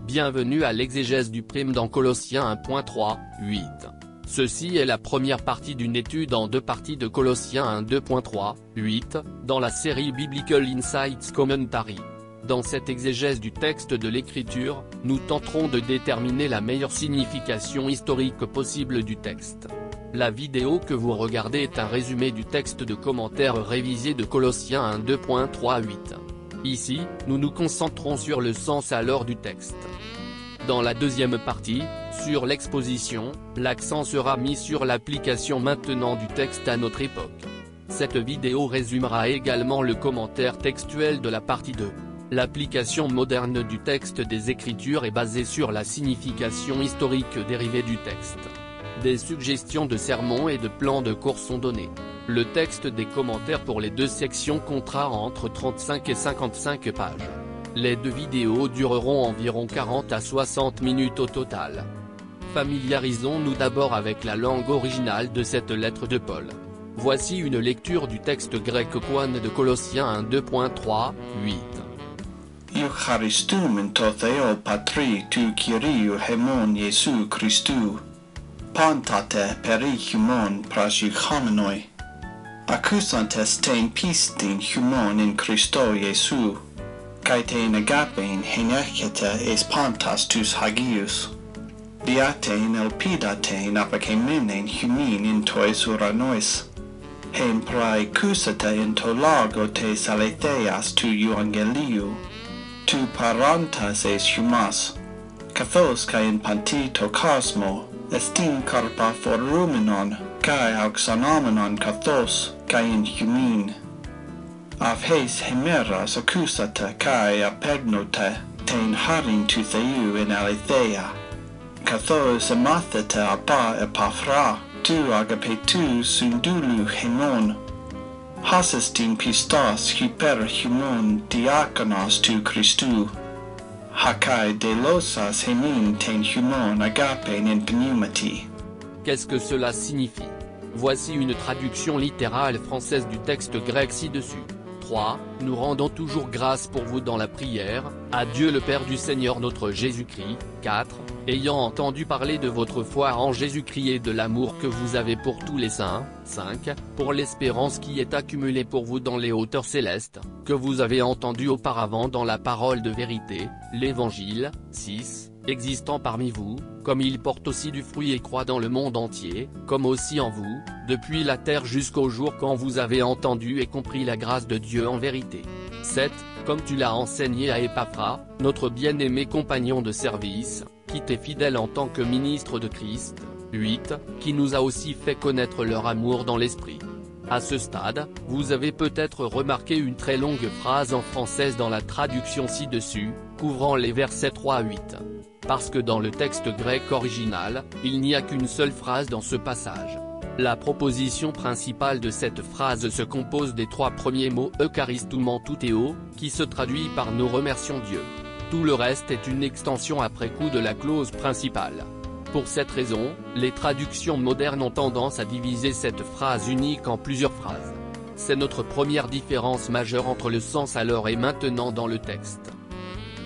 Bienvenue à l'exégèse du prime dans Colossiens 1.3, 8. Ceci est la première partie d'une étude en deux parties de Colossiens 1.2.3, 8, dans la série Biblical Insights Commentary. Dans cette exégèse du texte de l'Écriture, nous tenterons de déterminer la meilleure signification historique possible du texte. La vidéo que vous regardez est un résumé du texte de commentaire révisé de Colossiens 1.2.3, 8. Ici, nous nous concentrons sur le sens alors du texte. Dans la deuxième partie, sur l'exposition, l'accent sera mis sur l'application maintenant du texte à notre époque. Cette vidéo résumera également le commentaire textuel de la partie 2. L'application moderne du texte des Écritures est basée sur la signification historique dérivée du texte. Des suggestions de sermons et de plans de cours sont données. Le texte des commentaires pour les deux sections comptera entre 35 et 55 pages. Les deux vidéos dureront environ 40 à 60 minutes au total. Familiarisons-nous d'abord avec la langue originale de cette lettre de Paul. Voici une lecture du texte grec koine de Colossiens 1.2.3, 8. Eucharistum to Theo Patri tu Kyriou hemon Jesu Christou. Pantate perihumon prachichomenoi. Accusantes ten pistin humon in Christo Jesu. Kaitein agapein henechete es pantas tus hagius. Diatein elpidatein apacemenen humin in tois uranois. Hem praecusate in to lago tes aletheas tu euangeliu. Tu parantas es humas. Kathos kai in pantito cosmo. Estin carpa forumenon, kai auxanomenon kathos, kai in humin. Avhes hemeras accusata kai apegnote, ten harin tu theu in aletheia. Kathos emathete apa epaphra, tu agape tu sundulu hemon. Hasestin pistos hyper humon diakonos tu Christou. Hakai delosas hemin ten humon agapen in pneumati. Qu'est-ce que cela signifie? Voici une traduction littérale française du texte grec ci-dessus. 3. Nous rendons toujours grâce pour vous dans la prière, à Dieu le Père du Seigneur notre Jésus-Christ. 4. Ayant entendu parler de votre foi en Jésus-Christ et de l'amour que vous avez pour tous les saints. 5. Pour l'espérance qui est accumulée pour vous dans les hauteurs célestes, que vous avez entendu auparavant dans la parole de vérité, l'Évangile. 6. Existant parmi vous, comme il porte aussi du fruit et croît dans le monde entier, comme aussi en vous, depuis la terre jusqu'au jour quand vous avez entendu et compris la grâce de Dieu en vérité. 7. Comme tu l'as enseigné à Épaphras, notre bien-aimé compagnon de service, qui t'est fidèle en tant que ministre de Christ. 8. Qui nous a aussi fait connaître leur amour dans l'esprit. À ce stade, vous avez peut-être remarqué une très longue phrase en française dans la traduction ci-dessus, couvrant les versets 3 à 8. Parce que dans le texte grec original, il n'y a qu'une seule phrase dans ce passage. La proposition principale de cette phrase se compose des trois premiers mots Eucharistum tout Théo, qui se traduit par nous remercions Dieu. Tout le reste est une extension après coup de la clause principale. Pour cette raison, les traductions modernes ont tendance à diviser cette phrase unique en plusieurs phrases. C'est notre première différence majeure entre le sens alors et maintenant dans le texte.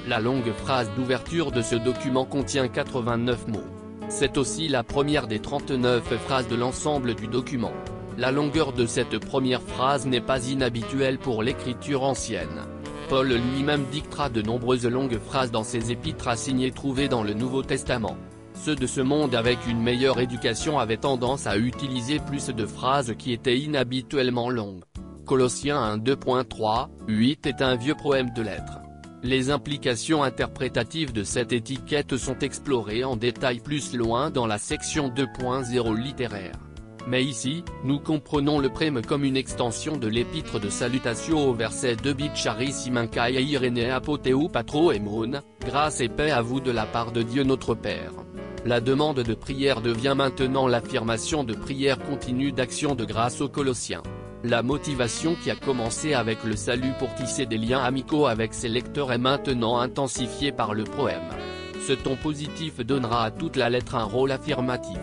La longue phrase d'ouverture de ce document contient 89 mots. C'est aussi la première des 39 phrases de l'ensemble du document. La longueur de cette première phrase n'est pas inhabituelle pour l'écriture ancienne. Paul lui-même dictera de nombreuses longues phrases dans ses épîtres assignés trouvées dans le Nouveau Testament. Ceux de ce monde avec une meilleure éducation avaient tendance à utiliser plus de phrases qui étaient inhabituellement longues. Colossiens 1.2.3, 8 est un vieux poème de lettres. Les implications interprétatives de cette étiquette sont explorées en détail plus loin dans la section 2.0 littéraire. Mais ici, nous comprenons le prime comme une extension de l'épître de salutation au verset 2 Bicharissimum kai Irénée apothéou patro emon, grâce et paix à vous de la part de Dieu notre Père. La demande de prière devient maintenant l'affirmation de prière continue d'action de grâce aux Colossiens. La motivation qui a commencé avec le salut pour tisser des liens amicaux avec ses lecteurs est maintenant intensifiée par le poème. Ce ton positif donnera à toute la lettre un rôle affirmatif.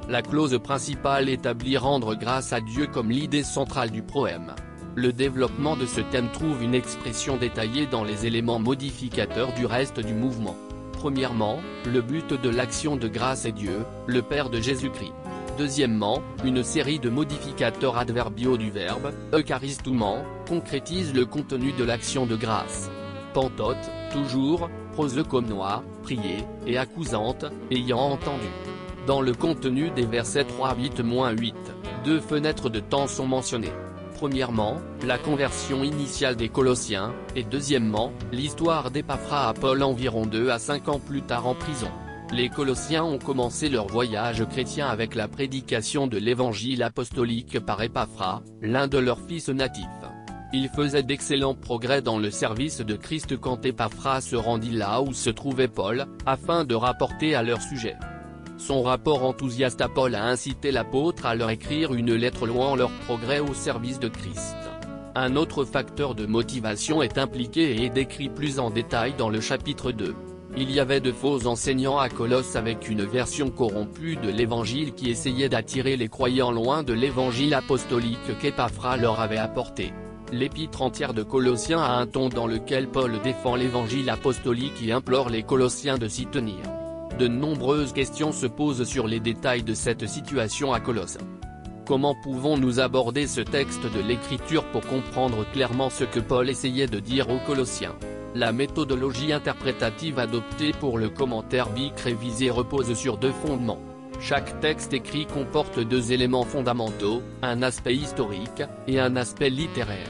La clause principale établit rendre grâce à Dieu comme l'idée centrale du poème. Le développement de ce thème trouve une expression détaillée dans les éléments modificateurs du reste du mouvement. Premièrement, le but de l'action de grâce est Dieu, le Père de Jésus-Christ. Deuxièmement, une série de modificateurs adverbiaux du verbe, eucharistumon, concrétise le contenu de l'action de grâce. Pantote, toujours, proseuchomnois, prier, et accusante, ayant entendu. Dans le contenu des versets 3-8-8, deux fenêtres de temps sont mentionnées. Premièrement, la conversion initiale des Colossiens, et deuxièmement, l'histoire d'Épaphras à Paul environ 2 à 5 ans plus tard en prison. Les Colossiens ont commencé leur voyage chrétien avec la prédication de l'évangile apostolique par Épaphras, l'un de leurs fils natifs. Ils faisaient d'excellents progrès dans le service de Christ quand Épaphras se rendit là où se trouvait Paul, afin de rapporter à leur sujet. Son rapport enthousiaste à Paul a incité l'apôtre à leur écrire une lettre louant leur progrès au service de Christ. Un autre facteur de motivation est impliqué et est décrit plus en détail dans le chapitre 2. Il y avait de faux enseignants à Colosse avec une version corrompue de l'évangile qui essayait d'attirer les croyants loin de l'évangile apostolique qu'Épaphras leur avait apporté. L'épître entière de Colossiens a un ton dans lequel Paul défend l'évangile apostolique et implore les Colossiens de s'y tenir. De nombreuses questions se posent sur les détails de cette situation à Colosse. Comment pouvons-nous aborder ce texte de l'Écriture pour comprendre clairement ce que Paul essayait de dire aux Colossiens? La méthodologie interprétative adoptée pour le commentaire biblique révisé repose sur deux fondements. Chaque texte écrit comporte deux éléments fondamentaux, un aspect historique, et un aspect littéraire.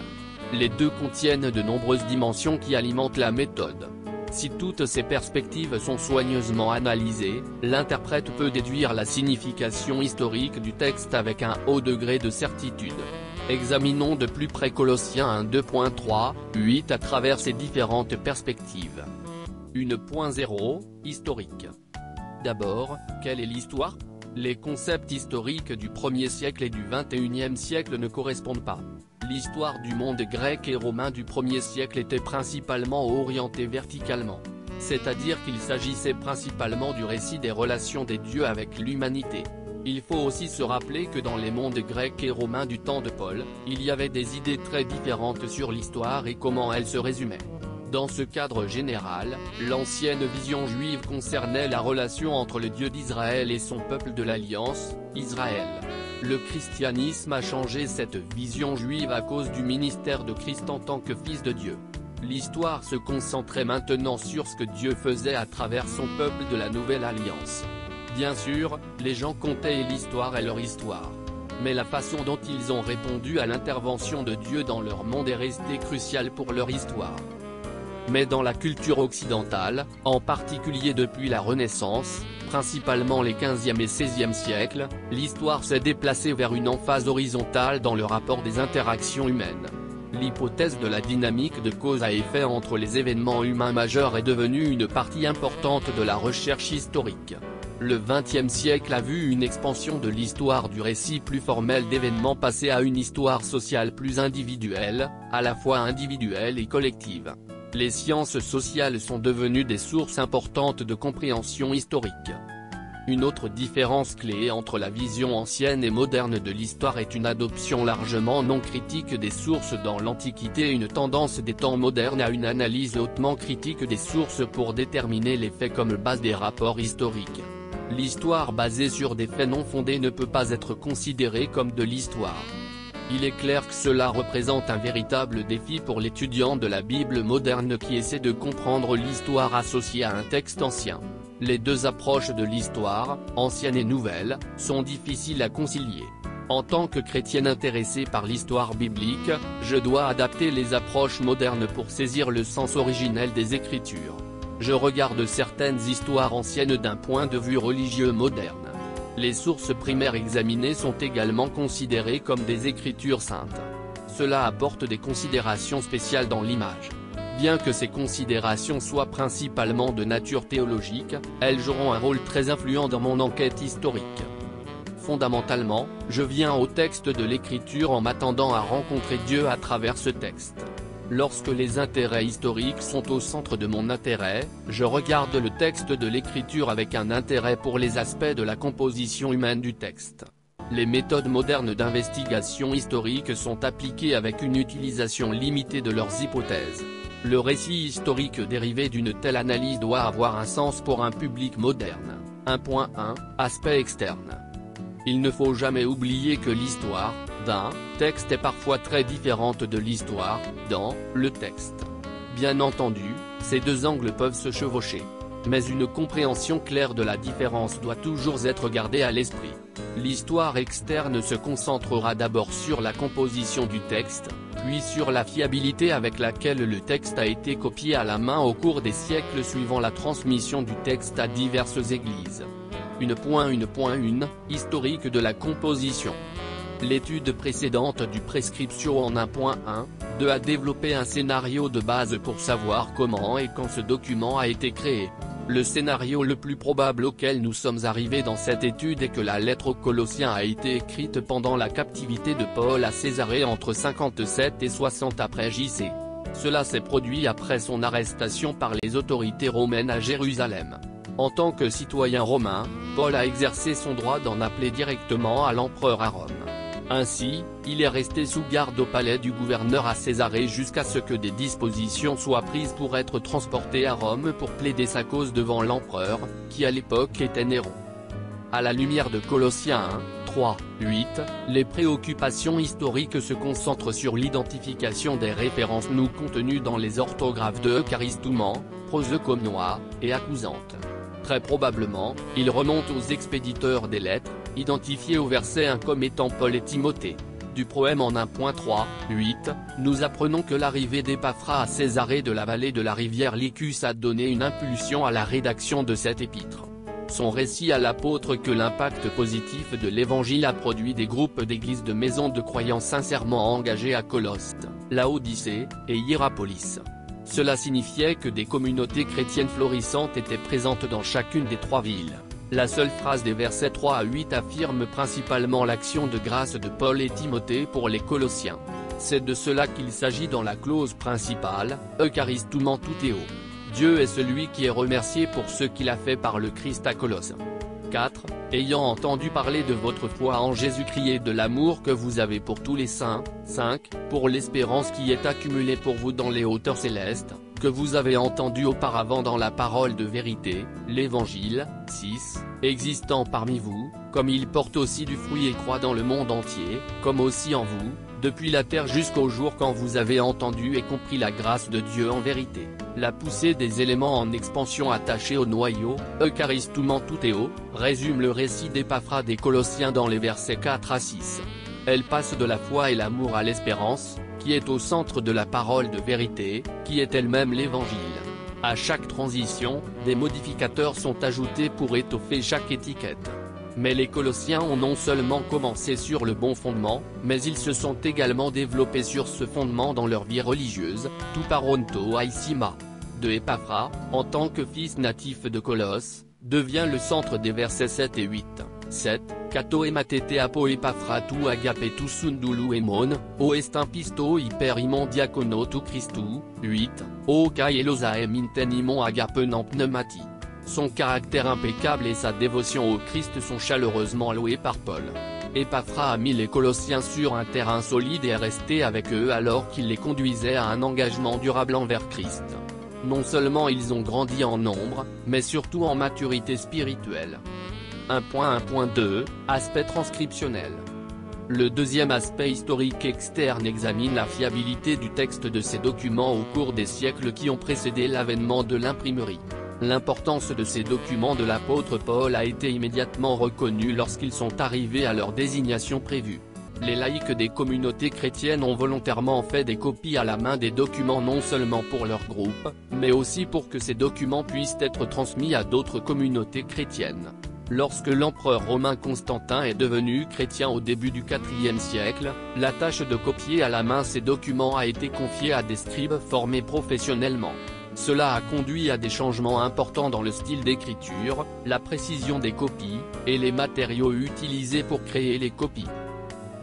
Les deux contiennent de nombreuses dimensions qui alimentent la méthode. Si toutes ces perspectives sont soigneusement analysées, l'interprète peut déduire la signification historique du texte avec un haut degré de certitude. Examinons de plus près Colossiens 1:2.3-8 à travers ces différentes perspectives. 1.0, historique. D'abord, quelle est l'histoire? Les concepts historiques du 1er siècle et du 21e siècle ne correspondent pas. L'histoire du monde grec et romain du 1er siècle était principalement orientée verticalement. C'est-à-dire qu'il s'agissait principalement du récit des relations des dieux avec l'humanité. Il faut aussi se rappeler que dans les mondes grecs et romains du temps de Paul, il y avait des idées très différentes sur l'histoire et comment elle se résumait. Dans ce cadre général, l'ancienne vision juive concernait la relation entre le Dieu d'Israël et son peuple de l'Alliance, Israël. Le christianisme a changé cette vision juive à cause du ministère de Christ en tant que Fils de Dieu. L'histoire se concentrait maintenant sur ce que Dieu faisait à travers son peuple de la Nouvelle Alliance. Bien sûr, les gens comptaient l'histoire et leur histoire. Mais la façon dont ils ont répondu à l'intervention de Dieu dans leur monde est restée cruciale pour leur histoire. Mais dans la culture occidentale, en particulier depuis la Renaissance, principalement les 15e et 16e siècles, l'histoire s'est déplacée vers une emphase horizontale dans le rapport des interactions humaines. L'hypothèse de la dynamique de cause à effet entre les événements humains majeurs est devenue une partie importante de la recherche historique. Le XXe siècle a vu une expansion de l'histoire du récit plus formel d'événements passés à une histoire sociale plus individuelle, à la fois individuelle et collective. Les sciences sociales sont devenues des sources importantes de compréhension historique. Une autre différence clé entre la vision ancienne et moderne de l'histoire est une adoption largement non critique des sources dans l'Antiquité et une tendance des temps modernes à une analyse hautement critique des sources pour déterminer les faits comme base des rapports historiques. L'histoire basée sur des faits non fondés ne peut pas être considérée comme de l'histoire. Il est clair que cela représente un véritable défi pour l'étudiant de la Bible moderne qui essaie de comprendre l'histoire associée à un texte ancien. Les deux approches de l'histoire, ancienne et nouvelle, sont difficiles à concilier. En tant que chrétien intéressé par l'histoire biblique, je dois adapter les approches modernes pour saisir le sens originel des Écritures. Je regarde certaines histoires anciennes d'un point de vue religieux moderne. Les sources primaires examinées sont également considérées comme des écritures saintes. Cela apporte des considérations spéciales dans l'image. Bien que ces considérations soient principalement de nature théologique, elles joueront un rôle très influent dans mon enquête historique. Fondamentalement, je viens au texte de l'Écriture en m'attendant à rencontrer Dieu à travers ce texte. Lorsque les intérêts historiques sont au centre de mon intérêt, je regarde le texte de l'Écriture avec un intérêt pour les aspects de la composition humaine du texte. Les méthodes modernes d'investigation historique sont appliquées avec une utilisation limitée de leurs hypothèses. Le récit historique dérivé d'une telle analyse doit avoir un sens pour un public moderne. 1.1 Aspect externe. Il ne faut jamais oublier que l'histoire d'un texte est parfois très différente de l'histoire dans le texte. Bien entendu, ces deux angles peuvent se chevaucher. Mais une compréhension claire de la différence doit toujours être gardée à l'esprit. L'histoire externe se concentrera d'abord sur la composition du texte, puis sur la fiabilité avec laquelle le texte a été copié à la main au cours des siècles suivant la transmission du texte à diverses églises. 1.1 Historique de la composition. L'étude précédente du Prescriptio en 1.1 a développé un scénario de base pour savoir comment et quand ce document a été créé. Le scénario le plus probable auquel nous sommes arrivés dans cette étude est que la lettre aux Colossiens a été écrite pendant la captivité de Paul à Césarée entre 57 et 60 après J.C. Cela s'est produit après son arrestation par les autorités romaines à Jérusalem. En tant que citoyen romain, Paul a exercé son droit d'en appeler directement à l'empereur à Rome. Ainsi, il est resté sous garde au palais du gouverneur à Césarée jusqu'à ce que des dispositions soient prises pour être transporté à Rome pour plaider sa cause devant l'empereur, qui à l'époque était Néron. À la lumière de Colossiens 1:3-8, les préoccupations historiques se concentrent sur l'identification des références nous contenues dans les orthographes de Eucharistumon, proséconois, et accusantes. Très probablement, il remonte aux expéditeurs des lettres, identifiés au verset 1 comme étant Paul et Timothée. Du proème en 1.3-8, nous apprenons que l'arrivée d'Épaphras à Césarée de la vallée de la rivière Lycus a donné une impulsion à la rédaction de cet épître. Son récit à l'apôtre que l'impact positif de l'Évangile a produit des groupes d'églises de maisons de croyants sincèrement engagés à Colosse, Laodicée, et Hiérapolis. Cela signifiait que des communautés chrétiennes florissantes étaient présentes dans chacune des trois villes. La seule phrase des versets 3 à 8 affirme principalement l'action de grâce de Paul et Timothée pour les Colossiens. C'est de cela qu'il s'agit dans la clause principale, Eucharistumon tuteo. Dieu est celui qui est remercié pour ce qu'il a fait par le Christ à Colosse. 4. Ayant entendu parler de votre foi en Jésus-Christ et de l'amour que vous avez pour tous les saints. 5. Pour l'espérance qui est accumulée pour vous dans les hauteurs célestes, que vous avez entendu auparavant dans la parole de vérité, l'Évangile. 6. Existant parmi vous, comme il porte aussi du fruit et croît dans le monde entier, comme aussi en vous, depuis la terre jusqu'au jour quand vous avez entendu et compris la grâce de Dieu en vérité. La poussée des éléments en expansion attachés au noyau, Eucharistumon tuteo, résume le récit d'Épaphras des Colossiens dans les versets 4 à 6. Elle passe de la foi et l'amour à l'espérance, qui est au centre de la parole de vérité, qui est elle-même l'Évangile. À chaque transition, des modificateurs sont ajoutés pour étoffer chaque étiquette. Mais les Colossiens ont non seulement commencé sur le bon fondement, mais ils se sont également développés sur ce fondement dans leur vie religieuse, tout paronto aïsima. De Épaphras, en tant que fils natif de Colosse, devient le centre des versets 7 et 8. 7. Kato ematete apo Epaphratou agapetou sundulu emon, o estimpisto hyper imon diacono tu Christou. 8. O kai elosaem intenimon agapenam pneumati. Son caractère impeccable et sa dévotion au Christ sont chaleureusement loués par Paul. Épaphras a mis les Colossiens sur un terrain solide et est resté avec eux alors qu'il les conduisait à un engagement durable envers Christ. Non seulement ils ont grandi en nombre, mais surtout en maturité spirituelle. 1.1.2 Aspect transcriptionnel. Le deuxième aspect historique externe examine la fiabilité du texte de ces documents au cours des siècles qui ont précédé l'avènement de l'imprimerie. L'importance de ces documents de l'apôtre Paul a été immédiatement reconnue lorsqu'ils sont arrivés à leur désignation prévue. Les laïcs des communautés chrétiennes ont volontairement fait des copies à la main des documents non seulement pour leur groupe, mais aussi pour que ces documents puissent être transmis à d'autres communautés chrétiennes. Lorsque l'empereur romain Constantin est devenu chrétien au début du IVe siècle, la tâche de copier à la main ces documents a été confiée à des scribes formés professionnellement. Cela a conduit à des changements importants dans le style d'écriture, la précision des copies, et les matériaux utilisés pour créer les copies.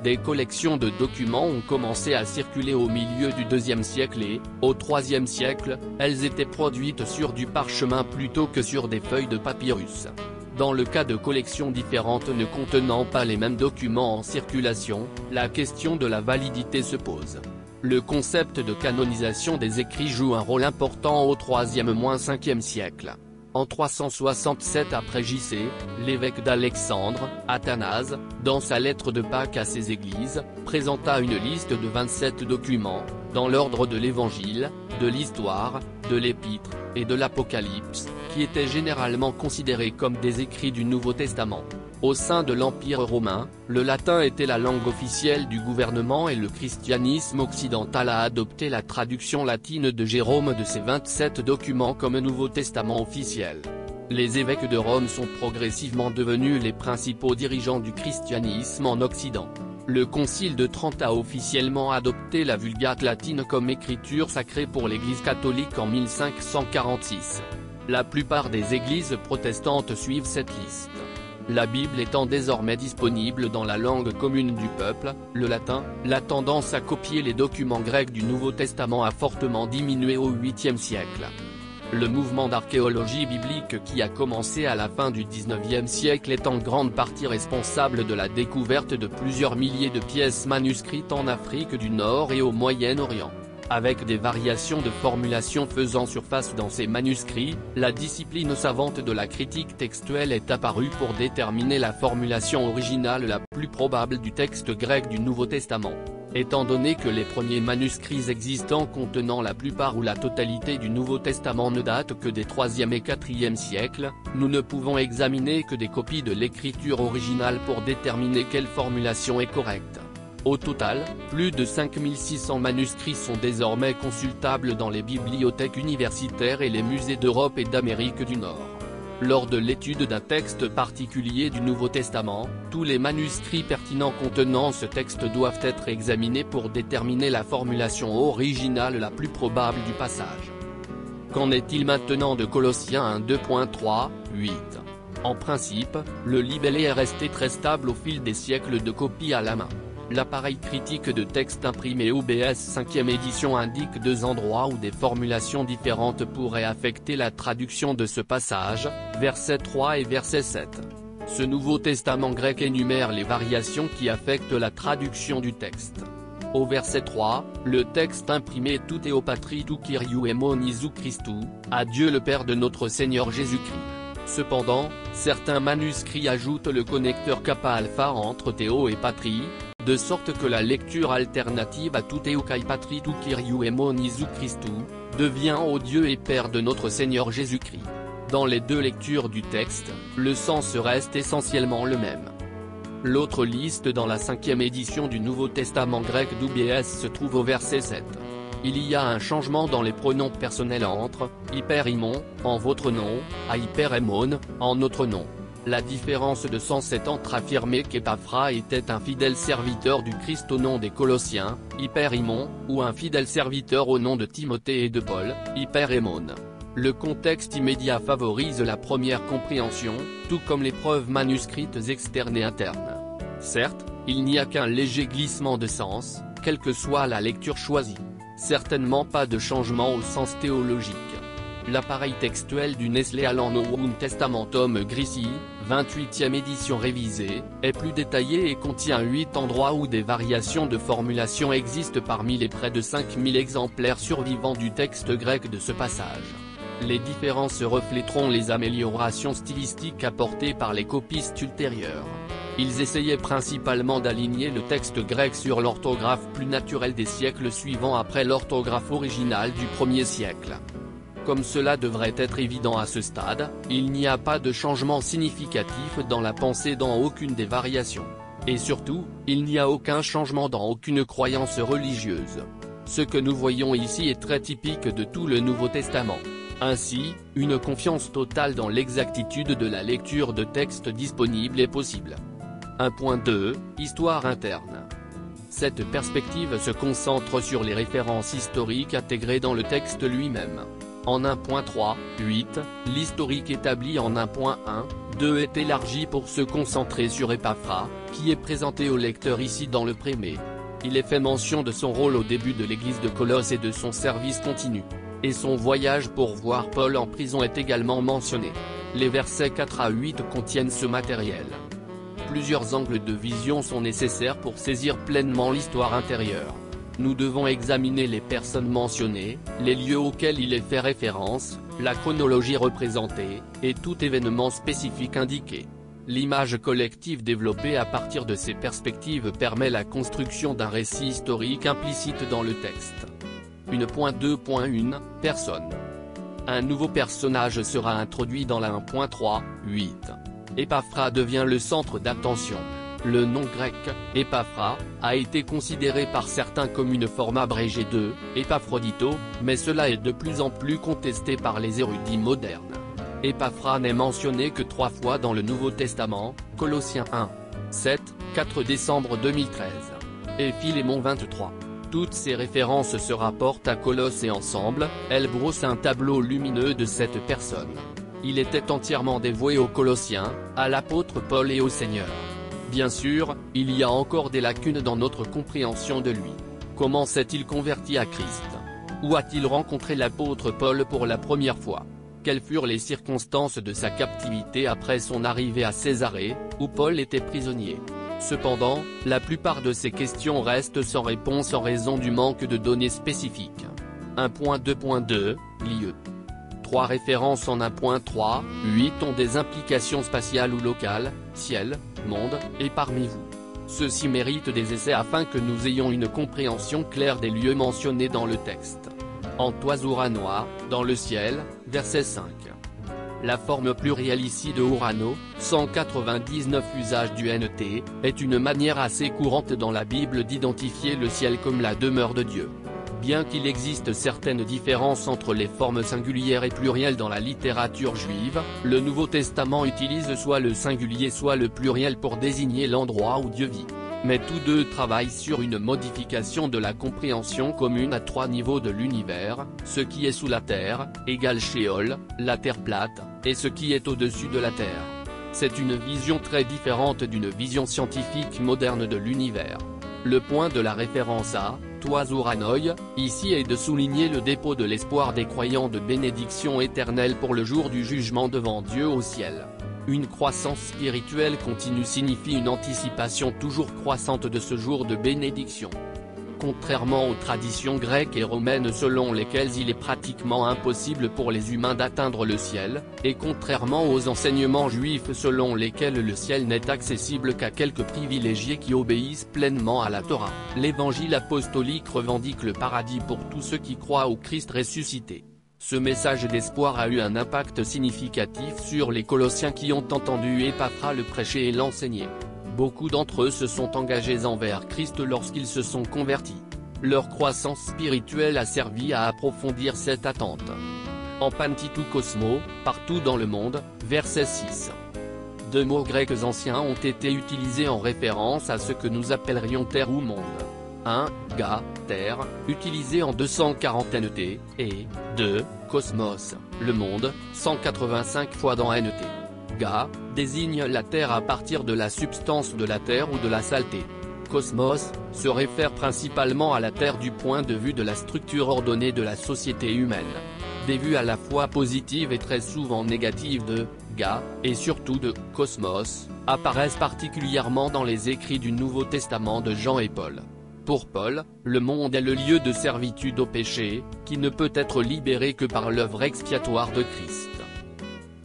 Des collections de documents ont commencé à circuler au milieu du IIe siècle et, au IIIe siècle, elles étaient produites sur du parchemin plutôt que sur des feuilles de papyrus. Dans le cas de collections différentes ne contenant pas les mêmes documents en circulation, la question de la validité se pose. Le concept de canonisation des écrits joue un rôle important au IIIe–5e siècle. En 367 après J.C., l'évêque d'Alexandre, Athanase, dans sa lettre de Pâques à ses églises, présenta une liste de 27 documents, dans l'ordre de l'Évangile, de l'Histoire, de l'Épître, et de l'Apocalypse, qui étaient généralement considérés comme des écrits du Nouveau Testament. Au sein de l'Empire romain, le latin était la langue officielle du gouvernement et le christianisme occidental a adopté la traduction latine de Jérôme de ces 27 documents comme Nouveau Testament officiel. Les évêques de Rome sont progressivement devenus les principaux dirigeants du christianisme en Occident. Le Concile de Trente a officiellement adopté la Vulgate latine comme écriture sacrée pour l'Église catholique en 1546. La plupart des églises protestantes suivent cette liste. La Bible étant désormais disponible dans la langue commune du peuple, le latin, la tendance à copier les documents grecs du Nouveau Testament a fortement diminué au 8e siècle. Le mouvement d'archéologie biblique qui a commencé à la fin du 19e siècle est en grande partie responsable de la découverte de plusieurs milliers de pièces manuscrites en Afrique du Nord et au Moyen-Orient. Avec des variations de formulation faisant surface dans ces manuscrits, la discipline savante de la critique textuelle est apparue pour déterminer la formulation originale la plus probable du texte grec du Nouveau Testament. Étant donné que les premiers manuscrits existants contenant la plupart ou la totalité du Nouveau Testament ne datent que des 3e et 4e siècles, nous ne pouvons examiner que des copies de l'écriture originale pour déterminer quelle formulation est correcte. Au total, plus de 5600 manuscrits sont désormais consultables dans les bibliothèques universitaires et les musées d'Europe et d'Amérique du Nord. Lors de l'étude d'un texte particulier du Nouveau Testament, tous les manuscrits pertinents contenant ce texte doivent être examinés pour déterminer la formulation originale la plus probable du passage. Qu'en est-il maintenant de Colossiens 1:2.3, 8 ? En principe, le libellé est resté très stable au fil des siècles de copies à la main. L'appareil critique de texte imprimé OBS 5e édition indique deux endroits où des formulations différentes pourraient affecter la traduction de ce passage, verset 3 et verset 7. Ce Nouveau Testament grec énumère les variations qui affectent la traduction du texte. Au verset 3, le texte imprimé tout est patri tout Kyriou aimon Isu Christou, à Dieu le Père de notre Seigneur Jésus-Christ. Cependant, certains manuscrits ajoutent le connecteur kappa alpha entre Théo et Patri, de sorte que la lecture alternative à tout Théo kai Patri tout Kyriou aimon Isu Christou, devient ô Dieu et Père de notre Seigneur Jésus-Christ. Dans les deux lectures du texte, le sens reste essentiellement le même. L'autre liste dans la 5e édition du Nouveau Testament grec d'UBS se trouve au verset 7. Il y a un changement dans les pronoms personnels entre « hyperimon » en votre nom, à « hyperémon » en notre nom. La différence de sens est entre affirmer qu'Épaphras était un fidèle serviteur du Christ au nom des Colossiens, hyperimon, ou un fidèle serviteur au nom de Timothée et de Paul, hyperémon. Le contexte immédiat favorise la première compréhension, tout comme les preuves manuscrites externes et internes. Certes, il n'y a qu'un léger glissement de sens, quelle que soit la lecture choisie. Certainement pas de changement au sens théologique. L'appareil textuel du Nestlé Aland Novum Testamentum Grisi, 28e édition révisée, est plus détaillé et contient 8 endroits où des variations de formulation existent parmi les près de 5000 exemplaires survivants du texte grec de ce passage. Les différences refléteront les améliorations stylistiques apportées par les copistes ultérieurs. Ils essayaient principalement d'aligner le texte grec sur l'orthographe plus naturelle des siècles suivants après l'orthographe originale du 1er siècle. Comme cela devrait être évident à ce stade, il n'y a pas de changement significatif dans la pensée dans aucune des variations. Et surtout, il n'y a aucun changement dans aucune croyance religieuse. Ce que nous voyons ici est très typique de tout le Nouveau Testament. Ainsi, une confiance totale dans l'exactitude de la lecture de textes disponibles est possible. 1.2 Histoire interne. Cette perspective se concentre sur les références historiques intégrées dans le texte lui-même. En 1.3, 8, l'historique établi en 1.1, 2 est élargi pour se concentrer sur Épaphras, qui est présenté au lecteur ici dans le prémé. Il est fait mention de son rôle au début de l'église de Colosse et de son service continu. Et son voyage pour voir Paul en prison est également mentionné. Les versets 4 à 8 contiennent ce matériel. Plusieurs angles de vision sont nécessaires pour saisir pleinement l'histoire intérieure. nous devons examiner les personnes mentionnées, les lieux auxquels il est fait référence, la chronologie représentée, et tout événement spécifique indiqué. L'image collective développée à partir de ces perspectives permet la construction d'un récit historique implicite dans le texte. 1.2.1 Personne. Un nouveau personnage sera introduit dans la 1.3.8. Épaphras devient le centre d'attention. Le nom grec, Épaphras, a été considéré par certains comme une forme abrégée de Épaphrodito, mais cela est de plus en plus contesté par les érudits modernes. Épaphras n'est mentionné que 3 fois dans le Nouveau Testament, Colossiens 1. 7, 4 décembre 2013. Et Philémon 23. Toutes ces références se rapportent à Colosse et ensemble, elles brossent un tableau lumineux de cette personne. Il était entièrement dévoué aux Colossiens, à l'apôtre Paul et au Seigneur. Bien sûr, il y a encore des lacunes dans notre compréhension de lui. Comment s'est-il converti à Christ? Où a-t-il rencontré l'apôtre Paul pour la première fois? Quelles furent les circonstances de sa captivité après son arrivée à Césarée, où Paul était prisonnier? Cependant, la plupart de ces questions restent sans réponse en raison du manque de données spécifiques. 1.2.2, lieu. 3 références en 1.3.8 ont des implications spatiales ou locales, ciel, monde, et parmi vous. Ceci mérite des essais afin que nous ayons une compréhension claire des lieux mentionnés dans le texte. En toise Uranois, dans le ciel, verset 5. La forme plurielle ici de Urano, 199 usage du NT, est une manière assez courante dans la Bible d'identifier le ciel comme la demeure de Dieu. Bien qu'il existe certaines différences entre les formes singulières et plurielles dans la littérature juive, le Nouveau Testament utilise soit le singulier soit le pluriel pour désigner l'endroit où Dieu vit. Mais tous deux travaillent sur une modification de la compréhension commune à 3 niveaux de l'univers, ce qui est sous la terre, égale Sheol, la terre plate, et ce qui est au-dessus de la terre. C'est une vision très différente d'une vision scientifique moderne de l'univers. Le point de la référence à toise Uranoi, ici est de souligner le dépôt de l'espoir des croyants de bénédiction éternelle pour le jour du jugement devant Dieu au ciel. Une croissance spirituelle continue signifie une anticipation toujours croissante de ce jour de bénédiction. Contrairement aux traditions grecques et romaines selon lesquelles il est pratiquement impossible pour les humains d'atteindre le ciel, et contrairement aux enseignements juifs selon lesquels le ciel n'est accessible qu'à quelques privilégiés qui obéissent pleinement à la Torah, l'évangile apostolique revendique le paradis pour tous ceux qui croient au Christ ressuscité. Ce message d'espoir a eu un impact significatif sur les Colossiens qui ont entendu Épaphras le prêcher et l'enseigner. Beaucoup d'entre eux se sont engagés envers Christ lorsqu'ils se sont convertis. Leur croissance spirituelle a servi à approfondir cette attente. En Pantitou Cosmo, partout dans le monde, verset 6. 2 mots grecs anciens ont été utilisés en référence à ce que nous appellerions terre ou monde. 1. Ga, terre, utilisé en 240 NT, et 2. Cosmos, le monde, 185 fois dans NT. Ga, désigne la terre à partir de la substance de la terre ou de la saleté. Cosmos, se réfère principalement à la terre du point de vue de la structure ordonnée de la société humaine. Des vues à la fois positives et très souvent négatives de Ga, et surtout de Cosmos, apparaissent particulièrement dans les écrits du Nouveau Testament de Jean et Paul. Pour Paul, le monde est le lieu de servitude au péché, qui ne peut être libéré que par l'œuvre expiatoire de Christ.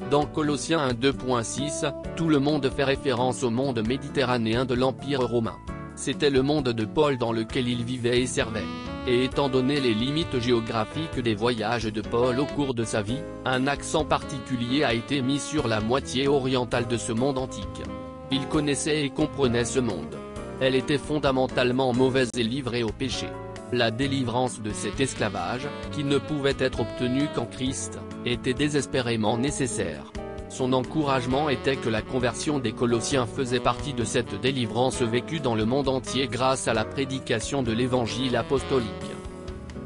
Dans Colossiens 1.2.6, tout le monde fait référence au monde méditerranéen de l'Empire romain. C'était le monde de Paul dans lequel il vivait et servait. Et étant donné les limites géographiques des voyages de Paul au cours de sa vie, un accent particulier a été mis sur la moitié orientale de ce monde antique. Il connaissait et comprenait ce monde. Elle était fondamentalement mauvaise et livrée au péché. La délivrance de cet esclavage, qui ne pouvait être obtenue qu'en Christ, était désespérément nécessaire. Son encouragement était que la conversion des Colossiens faisait partie de cette délivrance vécue dans le monde entier grâce à la prédication de l'évangile apostolique.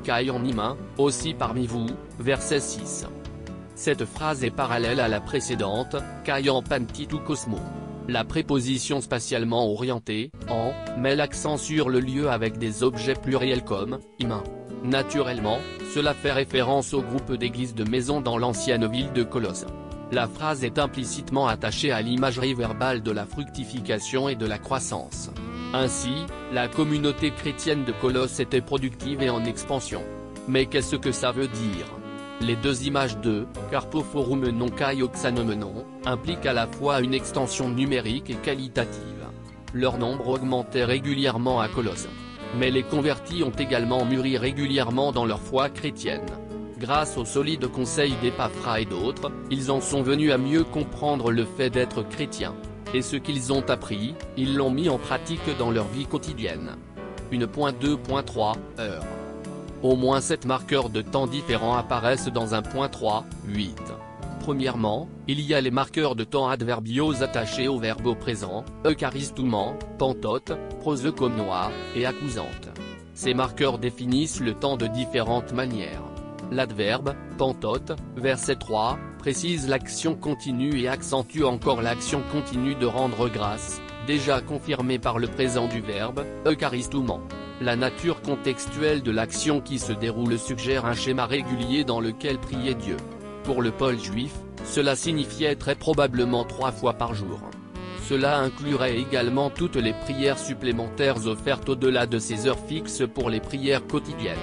Kai en Imain, aussi parmi vous, verset 6. Cette phrase est parallèle à la précédente, Kai en Pantitou Cosmo. La préposition spatialement orientée, en, met l'accent sur le lieu avec des objets pluriels comme, imain. Naturellement, cela fait référence au groupe d'églises de maisons dans l'ancienne ville de Colosse. La phrase est implicitement attachée à l'imagerie verbale de la fructification et de la croissance. Ainsi, la communauté chrétienne de Colosse était productive et en expansion. Mais qu'est-ce que ça veut dire? Les deux images de « carpophorum non kai oxanomenon » impliquent à la fois une extension numérique et qualitative. Leur nombre augmentait régulièrement à Colosse. Mais les convertis ont également mûri régulièrement dans leur foi chrétienne. Grâce aux solides conseils d'Épaphras et d'autres, ils en sont venus à mieux comprendre le fait d'être chrétiens. Et ce qu'ils ont appris, ils l'ont mis en pratique dans leur vie quotidienne. 1.2.3 heures. Au moins 7 marqueurs de temps différents apparaissent dans 1.3.8. Premièrement, il y a les marqueurs de temps adverbiaux attachés au verbe au présent, eucharistomon, pantote, prosekomnoa, et accusante. Ces marqueurs définissent le temps de différentes manières. L'adverbe, pantote, verset 3, précise l'action continue et accentue encore l'action continue de rendre grâce, déjà confirmée par le présent du verbe, eucharistomon. La nature contextuelle de l'action qui se déroule suggère un schéma régulier dans lequel prier Dieu. Pour le Paul juif, cela signifiait très probablement 3 fois par jour. Cela inclurait également toutes les prières supplémentaires offertes au-delà de ces heures fixes pour les prières quotidiennes.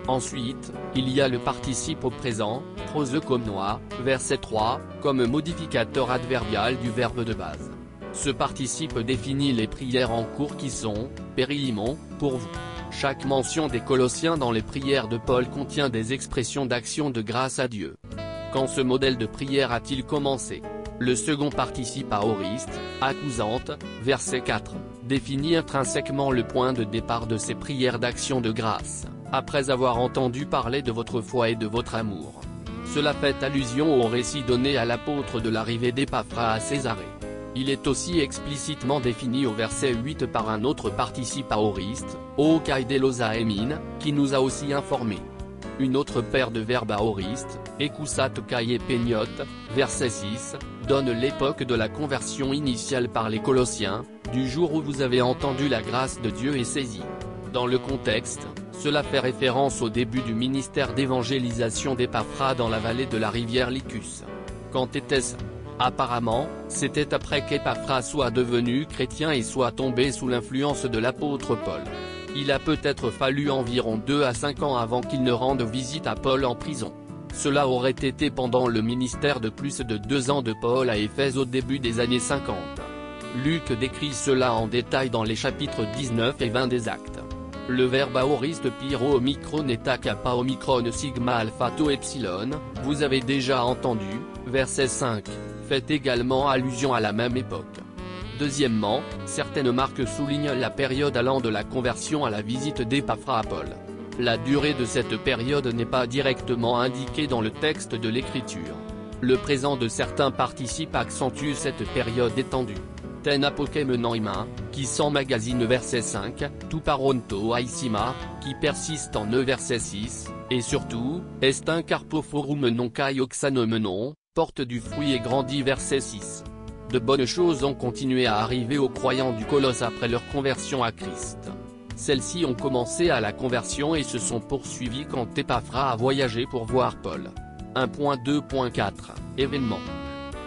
Ensuite, il y a le participe au présent, prosekomnoa, verset 3, comme modificateur adverbial du verbe de base. Ce participe définit les prières en cours qui sont, périlimon, pour vous. Chaque mention des Colossiens dans les prières de Paul contient des expressions d'action de grâce à Dieu. Quand ce modèle de prière a-t-il commencé? Le second participe aoriste, accusante, verset 4, définit intrinsèquement le point de départ de ces prières d'action de grâce, après avoir entendu parler de votre foi et de votre amour. Cela fait allusion au récit donné à l'apôtre de l'arrivée d'Épaphras à Césarée. Il est aussi explicitement défini au verset 8 par un autre participe aoriste, o kaidelosaemin, qui nous a aussi informés. Une autre paire de verbes aoristes, ekusat kai peniot, verset 6, donne l'époque de la conversion initiale par les Colossiens, du jour où vous avez entendu la grâce de Dieu et saisi. Dans le contexte, cela fait référence au début du ministère d'évangélisation d'Épaphras dans la vallée de la rivière Lycus. Quand était-ce? Apparemment, c'était après qu'Épaphras soit devenu chrétien et soit tombé sous l'influence de l'apôtre Paul. Il a peut-être fallu environ 2 à 5 ans avant qu'il ne rende visite à Paul en prison. Cela aurait été pendant le ministère de plus de 2 ans de Paul à Éphèse au début des années 50. Luc décrit cela en détail dans les chapitres 19 et 20 des Actes. Le verbe aoriste pyro omicron eta kappa omicron sigma alpha tau epsilon, vous avez déjà entendu, verset 5, fait également allusion à la même époque. Deuxièmement, certaines marques soulignent la période allant de la conversion à la visite d'Épaphras à Paul. La durée de cette période n'est pas directement indiquée dans le texte de l'Écriture. Le présent de certains participes accentue cette période étendue. Ten apokemenon qui s'emmagasine verset 5, tout paronto aisima, qui persiste en verset 6, et surtout, est un carpophorum non kai oxanomenon, porte du fruit et grandit verset 6. De bonnes choses ont continué à arriver aux croyants du Colosse après leur conversion à Christ. Celles-ci ont commencé à la conversion et se sont poursuivies quand Épaphras a voyagé pour voir Paul. 1.2.4 Événements.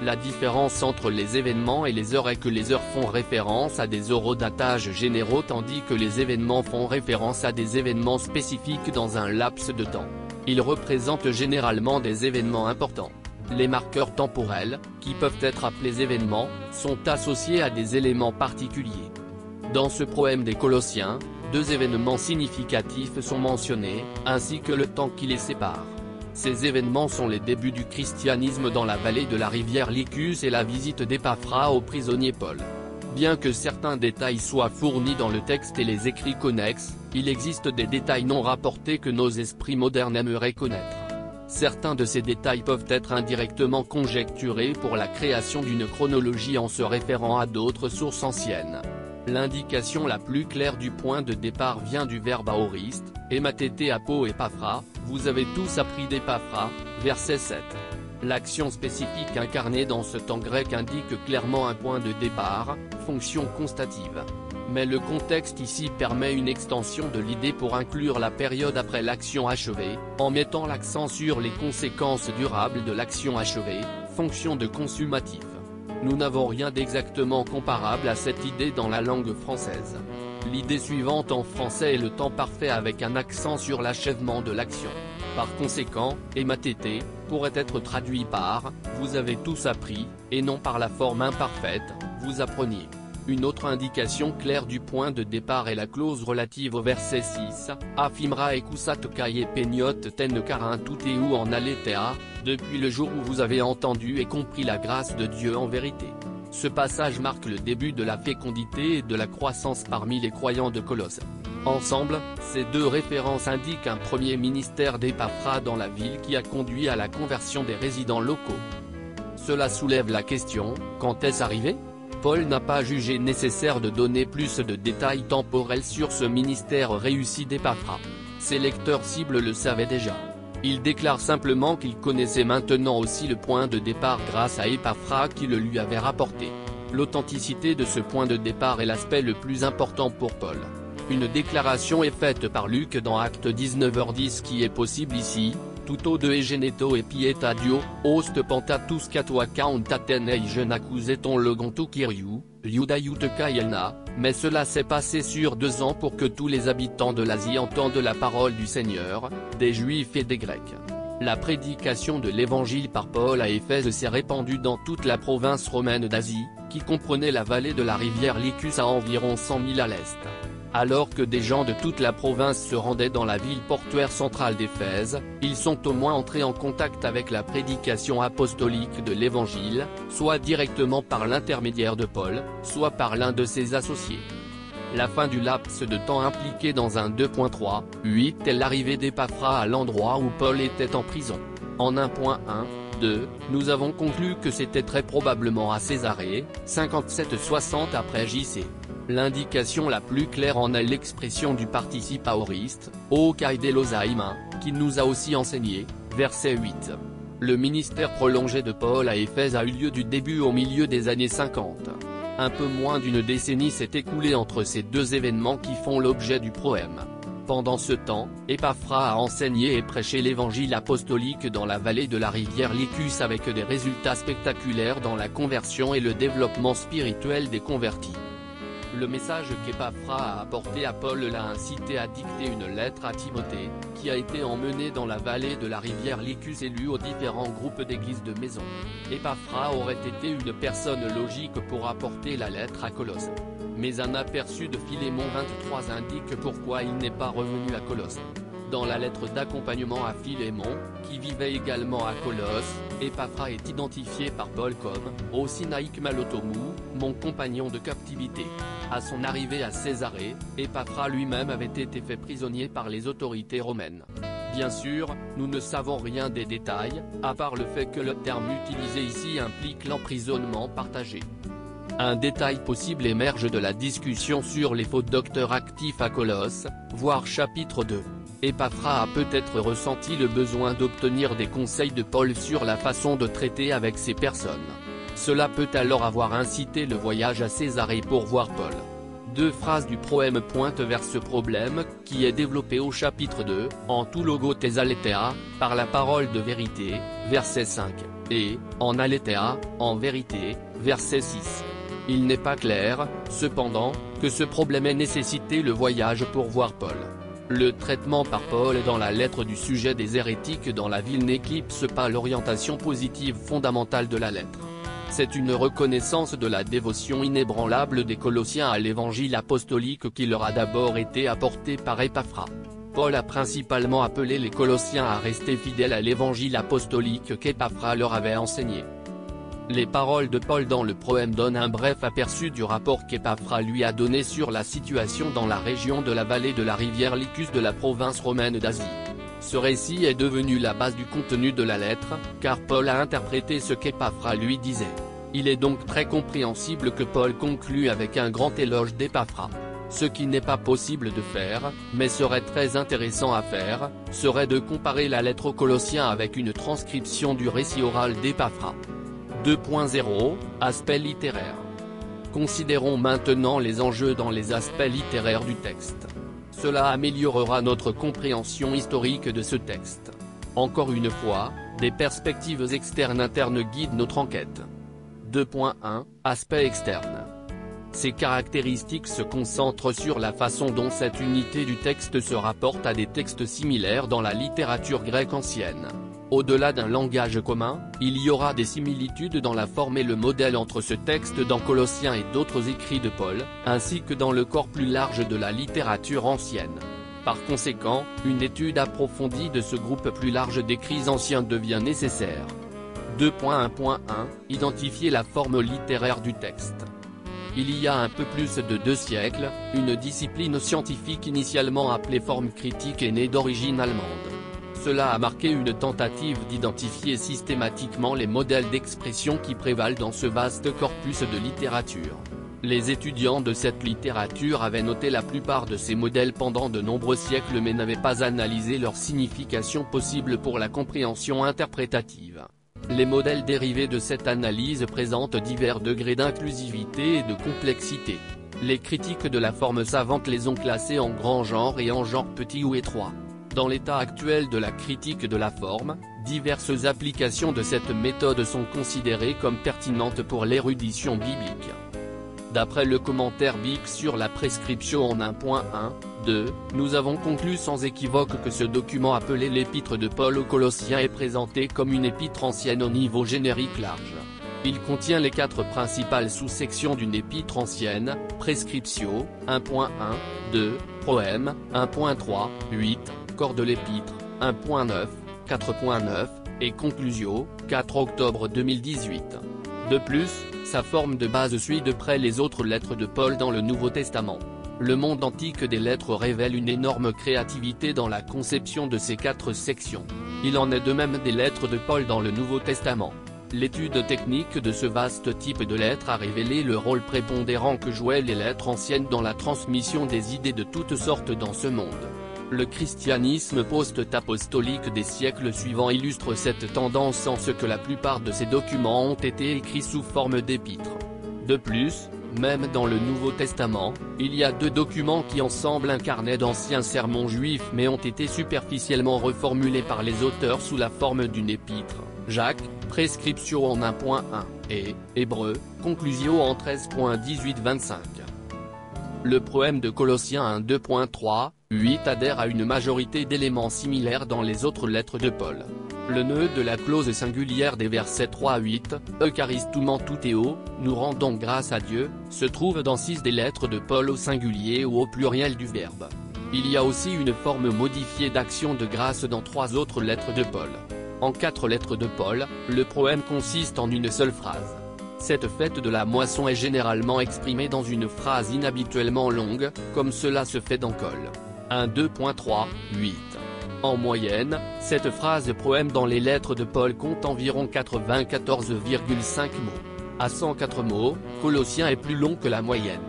La différence entre les événements et les heures est que les heures font référence à des horodatages généraux tandis que les événements font référence à des événements spécifiques dans un laps de temps. Ils représentent généralement des événements importants. Les marqueurs temporels, qui peuvent être appelés événements, sont associés à des éléments particuliers. Dans ce poème des Colossiens, 2 événements significatifs sont mentionnés, ainsi que le temps qui les sépare. Ces événements sont les débuts du christianisme dans la vallée de la rivière Lycus et la visite d'Épaphras au prisonnier Paul. Bien que certains détails soient fournis dans le texte et les écrits connexes, il existe des détails non rapportés que nos esprits modernes aimeraient connaître. Certains de ces détails peuvent être indirectement conjecturés pour la création d'une chronologie en se référant à d'autres sources anciennes. L'indication la plus claire du point de départ vient du verbe aoriste, hématete apo Épaphras, vous avez tous appris d'Épaphras, verset 7. L'action spécifique incarnée dans ce temps grec indique clairement un point de départ, fonction constative. Mais le contexte ici permet une extension de l'idée pour inclure la période après l'action achevée, en mettant l'accent sur les conséquences durables de l'action achevée, fonction de consummatif. Nous n'avons rien d'exactement comparable à cette idée dans la langue française. L'idée suivante en français est le temps parfait avec un accent sur l'achèvement de l'action. Par conséquent, émathété pourrait être traduit par « vous avez tous appris » et non par la forme imparfaite « vous appreniez ». Une autre indication claire du point de départ est la clause relative au verset 6, « Afimra ekusat kaye peniot ten karin tout et ou en aletea, depuis le jour où vous avez entendu et compris la grâce de Dieu en vérité ». Ce passage marque le début de la fécondité et de la croissance parmi les croyants de Colosse. Ensemble, ces deux références indiquent un premier ministère d'Épaphras dans la ville qui a conduit à la conversion des résidents locaux. Cela soulève la question, quand est-ce arrivé ? Paul n'a pas jugé nécessaire de donner plus de détails temporels sur ce ministère réussi d'Épaphras. Ses lecteurs cibles le savaient déjà. Il déclare simplement qu'il connaissait maintenant aussi le point de départ grâce à Épaphras qui le lui avait rapporté. L'authenticité de ce point de départ est l'aspect le plus important pour Paul. Une déclaration est faite par Luc dans Actes 19h10 qui est possible ici, tuto de egeneto et pieta dio, host pentatus katoa kauntaten eigen accuseton logontu kiriou, liudaiuteka yelna, mais cela s'est passé sur 2 ans pour que tous les habitants de l'Asie entendent la parole du Seigneur, des Juifs et des Grecs. La prédication de l'Évangile par Paul à Éphèse s'est répandue dans toute la province romaine d'Asie, qui comprenait la vallée de la rivière Lycus à environ 100 000 à l'est. Alors que des gens de toute la province se rendaient dans la ville portuaire centrale d'Éphèse, ils sont au moins entrés en contact avec la prédication apostolique de l'Évangile, soit directement par l'intermédiaire de Paul, soit par l'un de ses associés. La fin du laps de temps impliqué dans un 2.3.8 est l'arrivée d'Épaphras à l'endroit où Paul était en prison. En 1.1.2, nous avons conclu que c'était très probablement à Césarée, 57-60 après JC. L'indication la plus claire en est l'expression du participe aoriste, o kaidelosaima, qui nous a aussi enseigné, verset 8. Le ministère prolongé de Paul à Éphèse a eu lieu du début au milieu des années 50. Un peu moins d'une décennie s'est écoulée entre ces deux événements qui font l'objet du proème. Pendant ce temps, Épaphras a enseigné et prêché l'évangile apostolique dans la vallée de la rivière Lycus avec des résultats spectaculaires dans la conversion et le développement spirituel des convertis. Le message qu'Épaphras a apporté à Paul l'a incité à dicter une lettre à Timothée, qui a été emmené dans la vallée de la rivière Lycus et lu aux différents groupes d'églises de maison. Épaphras aurait été une personne logique pour apporter la lettre à Colosse. Mais un aperçu de Philémon 23 indique pourquoi il n'est pas revenu à Colosse. Dans la lettre d'accompagnement à Philémon, qui vivait également à Colosse, Épaphras est identifié par Paul comme « Au Sinaïk Malotomou, mon compagnon de captivité ». À son arrivée à Césarée, Épaphras lui-même avait été fait prisonnier par les autorités romaines. Bien sûr, nous ne savons rien des détails, à part le fait que le terme utilisé ici implique l'emprisonnement partagé. Un détail possible émerge de la discussion sur les faux docteurs actifs à Colosse, voir chapitre 2. Épaphras a peut-être ressenti le besoin d'obtenir des conseils de Paul sur la façon de traiter avec ces personnes. Cela peut alors avoir incité le voyage à Césarée pour voir Paul. 2 phrases du proème pointent vers ce problème, qui est développé au chapitre 2, en tout logo tes aletheia, par la parole de vérité, verset 5, et, en aletheia, en vérité, verset 6. Il n'est pas clair, cependant, que ce problème ait nécessité le voyage pour voir Paul. Le traitement par Paul dans la lettre du sujet des hérétiques dans la ville n'éclipse pas l'orientation positive fondamentale de la lettre. C'est une reconnaissance de la dévotion inébranlable des Colossiens à l'évangile apostolique qui leur a d'abord été apporté par Épaphras. Paul a principalement appelé les Colossiens à rester fidèles à l'évangile apostolique qu'Épaphras leur avait enseigné. Les paroles de Paul dans le proème donnent un bref aperçu du rapport qu'Épaphras lui a donné sur la situation dans la région de la vallée de la rivière Lycus de la province romaine d'Asie. Ce récit est devenu la base du contenu de la lettre, car Paul a interprété ce qu'Épaphras lui disait. Il est donc très compréhensible que Paul conclut avec un grand éloge d'Épaphras. Ce qui n'est pas possible de faire, mais serait très intéressant à faire, serait de comparer la lettre aux Colossiens avec une transcription du récit oral d'Épaphras. 2.0 Aspect littéraire. Considérons maintenant les enjeux dans les aspects littéraires du texte. Cela améliorera notre compréhension historique de ce texte. Encore une fois, des perspectives externes internes guident notre enquête. 2.1 Aspect externe. Ces caractéristiques se concentrent sur la façon dont cette unité du texte se rapporte à des textes similaires dans la littérature grecque ancienne. Au-delà d'un langage commun, il y aura des similitudes dans la forme et le modèle entre ce texte dans Colossiens et d'autres écrits de Paul, ainsi que dans le corps plus large de la littérature ancienne. Par conséquent, une étude approfondie de ce groupe plus large d'écrits anciens devient nécessaire. 2.1.1 Identifier la forme littéraire du texte. Il y a un peu plus de 2 siècles, une discipline scientifique initialement appelée forme critique est née d'origine allemande. Cela a marqué une tentative d'identifier systématiquement les modèles d'expression qui prévalent dans ce vaste corpus de littérature. Les étudiants de cette littérature avaient noté la plupart de ces modèles pendant de nombreux siècles mais n'avaient pas analysé leur signification possible pour la compréhension interprétative. Les modèles dérivés de cette analyse présentent divers degrés d'inclusivité et de complexité. Les critiques de la forme savante les ont classés en grand genre et en genre petit ou étroit. Dans l'état actuel de la critique de la forme, diverses applications de cette méthode sont considérées comme pertinentes pour l'érudition biblique. D'après le commentaire Bic sur la prescription en 1.1.2, nous avons conclu sans équivoque que ce document appelé l'Épître de Paul aux Colossiens est présenté comme une épître ancienne au niveau générique large. Il contient les 4 principales sous-sections d'une épître ancienne: prescriptio, 1.1, 2, proème, 1.3, 8, corps de l'épître, 1.9, 4.9, et conclusio, 4 octobre 2018. De plus, sa forme de base suit de près les autres lettres de Paul dans le Nouveau Testament. Le monde antique des lettres révèle une énorme créativité dans la conception de ces 4 sections. Il en est de même des lettres de Paul dans le Nouveau Testament. L'étude technique de ce vaste type de lettres a révélé le rôle prépondérant que jouaient les lettres anciennes dans la transmission des idées de toutes sortes dans ce monde. Le christianisme post-apostolique des siècles suivants illustre cette tendance en ce que la plupart de ces documents ont été écrits sous forme d'épîtres. De plus, même dans le Nouveau Testament, il y a 2 documents qui ensemble incarnaient d'anciens sermons juifs mais ont été superficiellement reformulés par les auteurs sous la forme d'une épître: Jacques, prescriptio en 1.1, et Hébreux, conclusio en 13.18-25. Le proème de Colossiens 1.2.3, 8 adhère à une majorité d'éléments similaires dans les autres lettres de Paul. Le nœud de la clause singulière des versets 3 à 8, Eucharistumon toutéo, nous rendons grâce à Dieu, se trouve dans 6 des lettres de Paul au singulier ou au pluriel du verbe. Il y a aussi une forme modifiée d'action de grâce dans 3 autres lettres de Paul. En 4 lettres de Paul, le proème consiste en une seule phrase. Cette fête de la moisson est généralement exprimée dans une phrase inhabituellement longue, comme cela se fait dans Col. 1.2.3, 8. En moyenne, cette phrase proème dans les lettres de Paul compte environ 94,5 mots. À 104 mots, Colossiens est plus long que la moyenne.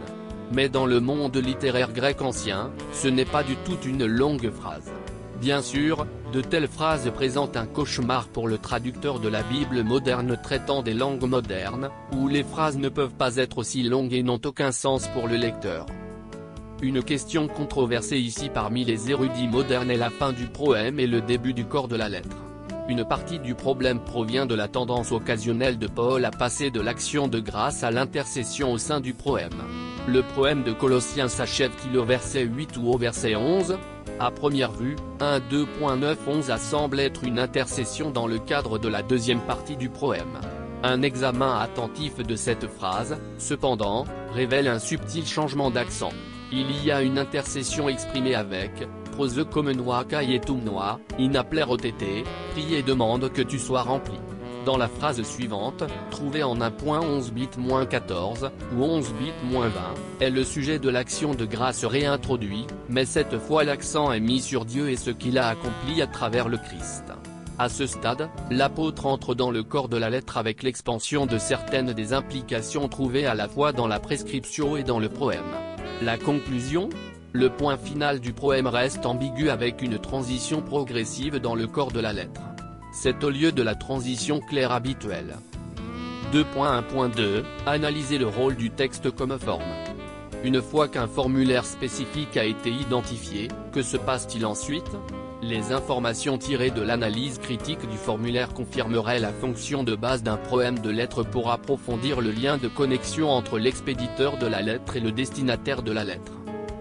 Mais dans le monde littéraire grec ancien, ce n'est pas du tout une longue phrase. Bien sûr, de telles phrases présentent un cauchemar pour le traducteur de la Bible moderne traitant des langues modernes, où les phrases ne peuvent pas être aussi longues et n'ont aucun sens pour le lecteur. Une question controversée ici parmi les érudits modernes est la fin du proème et le début du corps de la lettre. Une partie du problème provient de la tendance occasionnelle de Paul à passer de l'action de grâce à l'intercession au sein du proème. Le proème de Colossiens s'achève-t-il au verset 8 ou au verset 11 ? À première vue, 1.2.9.11 semble être une intercession dans le cadre de la deuxième partie du proème. Un examen attentif de cette phrase, cependant, révèle un subtil changement d'accent. Il y a une intercession exprimée avec « prose comme noi caietum noi, in aplerotété, prie et demande que tu sois rempli ». Dans la phrase suivante, trouvée en 1.11 bit-14, ou 11 bit-20, est le sujet de l'action de grâce réintroduit, mais cette fois l'accent est mis sur Dieu et ce qu'il a accompli à travers le Christ. À ce stade, l'apôtre entre dans le corps de la lettre avec l'expansion de certaines des implications trouvées à la fois dans la prescription et dans le proème. La conclusion ? Le point final du proème reste ambigu avec une transition progressive dans le corps de la lettre. C'est au lieu de la transition claire habituelle. 2.1.2 Analyser le rôle du texte comme forme. Une fois qu'un formulaire spécifique a été identifié, que se passe-t-il ensuite ? Les informations tirées de l'analyse critique du formulaire confirmeraient la fonction de base d'un poème de lettres pour approfondir le lien de connexion entre l'expéditeur de la lettre et le destinataire de la lettre.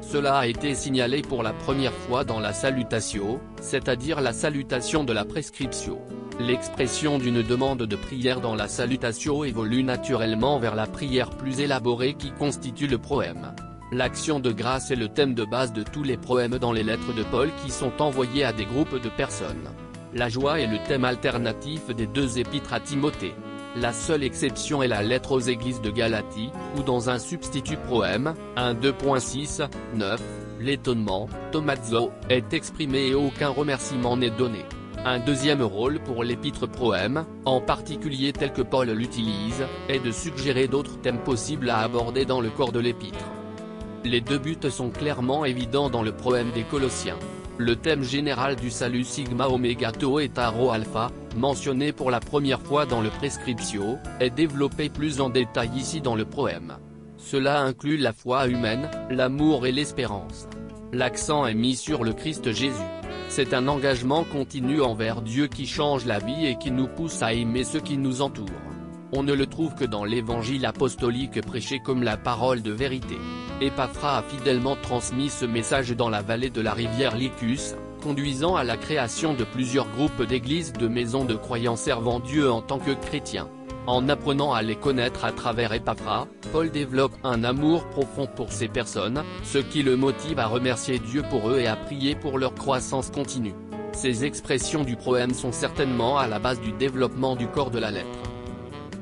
Cela a été signalé pour la première fois dans la salutatio, c'est-à-dire la salutation de la prescriptio. L'expression d'une demande de prière dans la salutatio évolue naturellement vers la prière plus élaborée qui constitue le proème. L'action de grâce est le thème de base de tous les proèmes dans les lettres de Paul qui sont envoyés à des groupes de personnes. La joie est le thème alternatif des deux épîtres à Timothée. La seule exception est la lettre aux églises de Galatie, où dans un substitut proème, 1:2.6, 9, l'étonnement, tomazo, est exprimé et aucun remerciement n'est donné. Un deuxième rôle pour l'épître proème, en particulier tel que Paul l'utilise, est de suggérer d'autres thèmes possibles à aborder dans le corps de l'épître. Les deux buts sont clairement évidents dans le proème des Colossiens. Le thème général du salut sigma omega tau eta rho alpha, mentionné pour la première fois dans le prescriptio, est développé plus en détail ici dans le proème. Cela inclut la foi humaine, l'amour et l'espérance. L'accent est mis sur le Christ Jésus. C'est un engagement continu envers Dieu qui change la vie et qui nous pousse à aimer ceux qui nous entourent. On ne le trouve que dans l'évangile apostolique prêché comme la parole de vérité. Épaphras a fidèlement transmis ce message dans la vallée de la rivière Lycus, conduisant à la création de plusieurs groupes d'églises de maisons de croyants servant Dieu en tant que chrétiens. En apprenant à les connaître à travers Épaphras, Paul développe un amour profond pour ces personnes, ce qui le motive à remercier Dieu pour eux et à prier pour leur croissance continue. Ces expressions du proème sont certainement à la base du développement du corps de la lettre.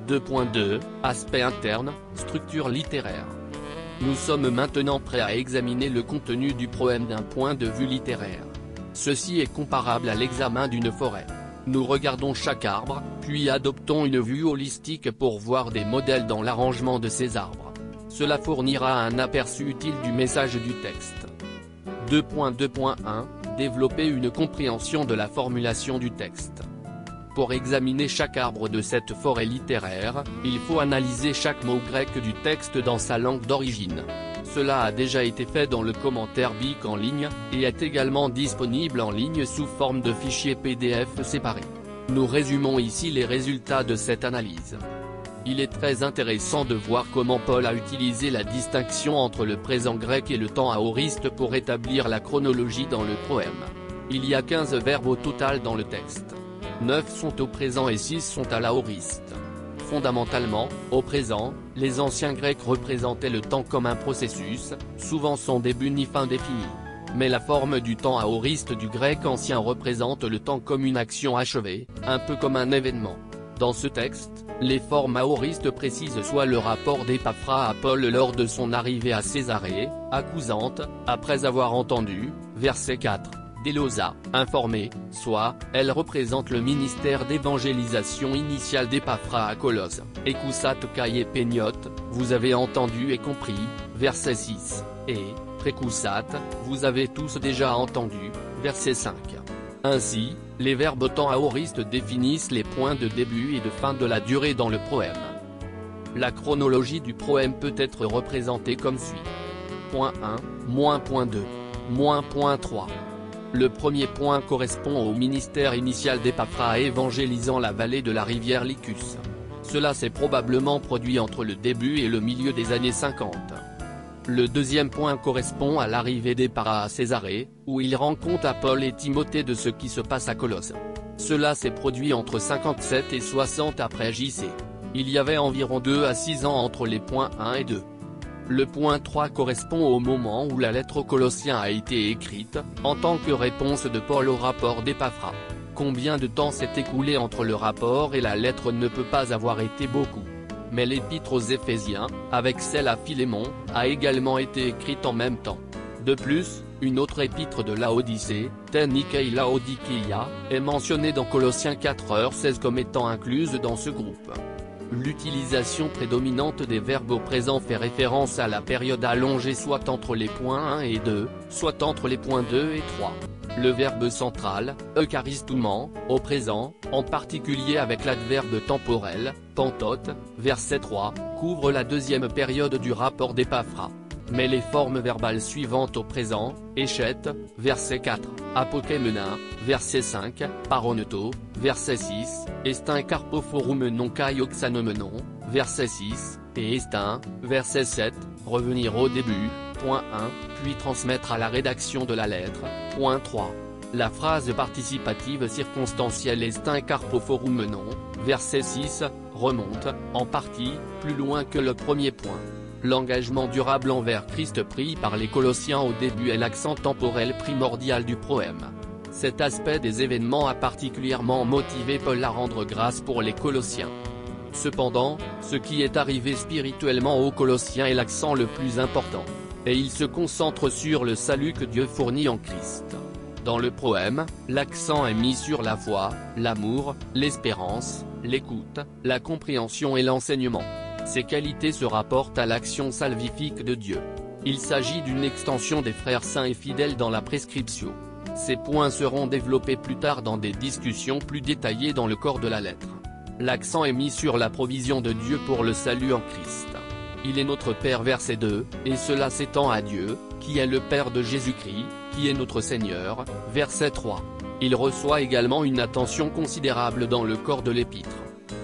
2.2, Aspect interne, structure littéraire. Nous sommes maintenant prêts à examiner le contenu du proème d'un point de vue littéraire. Ceci est comparable à l'examen d'une forêt. Nous regardons chaque arbre, puis adoptons une vue holistique pour voir des modèles dans l'arrangement de ces arbres. Cela fournira un aperçu utile du message du texte. 2.2.1, Développer une compréhension de la formulation du texte. Pour examiner chaque arbre de cette forêt littéraire, il faut analyser chaque mot grec du texte dans sa langue d'origine. Cela a déjà été fait dans le commentaire BIC en ligne, et est également disponible en ligne sous forme de fichiers PDF séparés. Nous résumons ici les résultats de cette analyse. Il est très intéressant de voir comment Paul a utilisé la distinction entre le présent grec et le temps aoriste pour établir la chronologie dans le poème. Il y a 15 verbes au total dans le texte. 9 sont au présent et 6 sont à l'aoriste. Fondamentalement, au présent, les anciens Grecs représentaient le temps comme un processus, souvent sans début ni fin définie. Mais la forme du temps aoriste du grec ancien représente le temps comme une action achevée, un peu comme un événement. Dans ce texte, les formes aoristes précisent soit le rapport d'Épaphras à Paul lors de son arrivée à Césarée, accusante, après avoir entendu, verset 4. Délosa, informé, soit, elle représente le ministère d'évangélisation initial d'Épaphras à Colosse, Écousat Kai Péniote, vous avez entendu et compris, verset 6, et, Précousat, vous avez tous déjà entendu, verset 5. Ainsi, les verbes temps aoristes définissent les points de début et de fin de la durée dans le proème. La chronologie du proème peut être représentée comme suit. Point 1, point 2, point 3. Le premier point correspond au ministère initial d'Épaphras évangélisant la vallée de la rivière Lycus. Cela s'est probablement produit entre le début et le milieu des années 50. Le deuxième point correspond à l'arrivée d'Épaphras à Césarée, où il rend compte à Paul et Timothée de ce qui se passe à Colosse. Cela s'est produit entre 57 et 60 après JC. Il y avait environ 2 à 6 ans entre les points 1 et 2. Le point 3 correspond au moment où la lettre aux Colossiens a été écrite, en tant que réponse de Paul au rapport d'Épaphras. Combien de temps s'est écoulé entre le rapport et la lettre ne peut pas avoir été beaucoup. Mais l'épître aux Éphésiens, avec celle à Philémon, a également été écrite en même temps. De plus, une autre épître de Laodicée, Tenikei Laodikia, est mentionnée dans Colossiens 4h16 comme étant incluse dans ce groupe. L'utilisation prédominante des verbes au présent fait référence à la période allongée soit entre les points 1 et 2, soit entre les points 2 et 3. Le verbe central, eucharistumon, au présent, en particulier avec l'adverbe temporel, pantote, verset 3, couvre la deuxième période du rapport d'Épaphras. mais les formes verbales suivantes au présent, échette, verset 4, apokemena, verset 5, paroneto, verset 6, estin carpophorum non kai oxanomenon, verset 6, et estin, verset 7, revenir au début, point 1, puis transmettre à la rédaction de la lettre, point 3. La phrase participative circonstancielle estin carpophorum non, verset 6, remonte, en partie, plus loin que le premier point. L'engagement durable envers Christ pris par les Colossiens au début est l'accent temporel primordial du poème. Cet aspect des événements a particulièrement motivé Paul à rendre grâce pour les Colossiens. Cependant, ce qui est arrivé spirituellement aux Colossiens est l'accent le plus important. Et il se concentre sur le salut que Dieu fournit en Christ. Dans le poème, l'accent est mis sur la foi, l'amour, l'espérance, l'écoute, la compréhension et l'enseignement. Ces qualités se rapportent à l'action salvifique de Dieu. Il s'agit d'une extension des frères saints et fidèles dans la prescription. Ces points seront développés plus tard dans des discussions plus détaillées dans le corps de la lettre. L'accent est mis sur la provision de Dieu pour le salut en Christ. Il est notre Père verset 2, et cela s'étend à Dieu, qui est le Père de Jésus-Christ, qui est notre Seigneur, verset 3. Il reçoit également une attention considérable dans le corps de l'épître.